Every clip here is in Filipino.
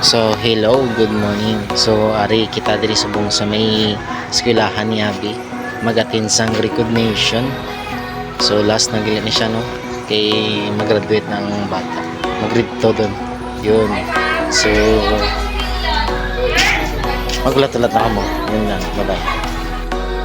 So, hello, good morning. So, ari kita diri subong sa may eskwelahan ni Abi. Magatin sang recognition. So, last na gila ni siya, no? Kay mag-graduate ng bata. Mag-grade to doon. Yun. So, magulat-ulat na mo. Yun lang. Bye-bye.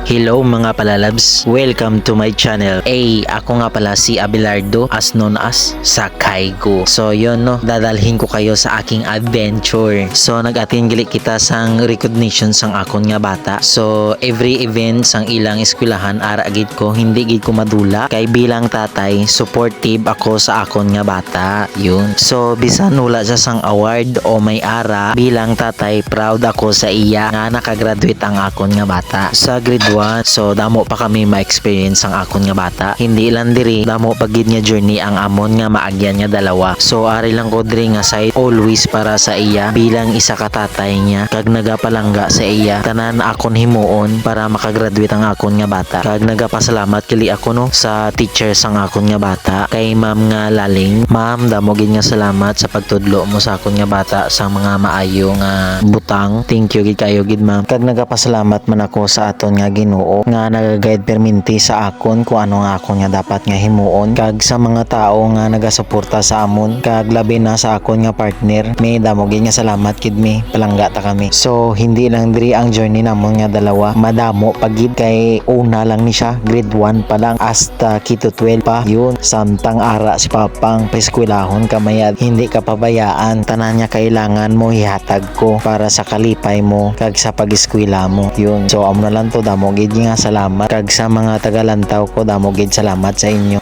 Hello mga palalabs, welcome to my channel. Ako nga pala si Abelardo, as known as Sakaigo. So yun no, dadalhin ko kayo sa aking adventure. So nag-attend gili kita sang recognition sang akon nga bata. So every event sang ilang eskwelahan ara gid ko, hindi gid ko madula. Kay bilang tatay, supportive ako sa akon nga bata. Yun. So bisan wala siya sang award o may ara, bilang tatay proud ako sa iya nga nakagraduate ang akon nga bata. Sa grade 1, so damo pa kami ma-experience ang akon nga bata. Hindi lang diri, damo pagid nga journey ang amon nga maagyan nga dalawa. So ari lang ko diri nga side always para sa iya bilang isa ka tatay niya. Kag nagapalangga sa iya, tanan akon himuon para makagraduate ang akon nga bata. Kag nagapasalamat kili ako no sa teacher sang akon nga bata. Kay ma'am nga Laling, ma'am damo gid nga salamat sa pagtudlo mo sa akon nga bata sa mga maayo nga butang. Thank you gid kayo gid ma'am. Kag nagapasalamat man ako sa aton nga Ginoo nga nag-guide perminti sa akon kung ano nga akon nga dapat nga himuon. Kag sa mga tao nga nagasuporta sa amon, kag labi na sa akon nga partner, may damo gid nga salamat kid mi, palangga ta kami. So hindi lang diri ang journey namon nga dalawa, madamo pagid kay una lang ni siya, grade 1 pa lang hasta kito 12 pa. Yun, samtang ara si papang paeskwelahon kamayad, hindi ka pabayaan, tanan niya kailangan mo ihatag ko para sa kalipay mo kag sa pag-eskwela mo. Yun, so amo na lang to, damo gid nga salamat. Kag sa mga tagalantaw ko, damo gid salamat sa inyo.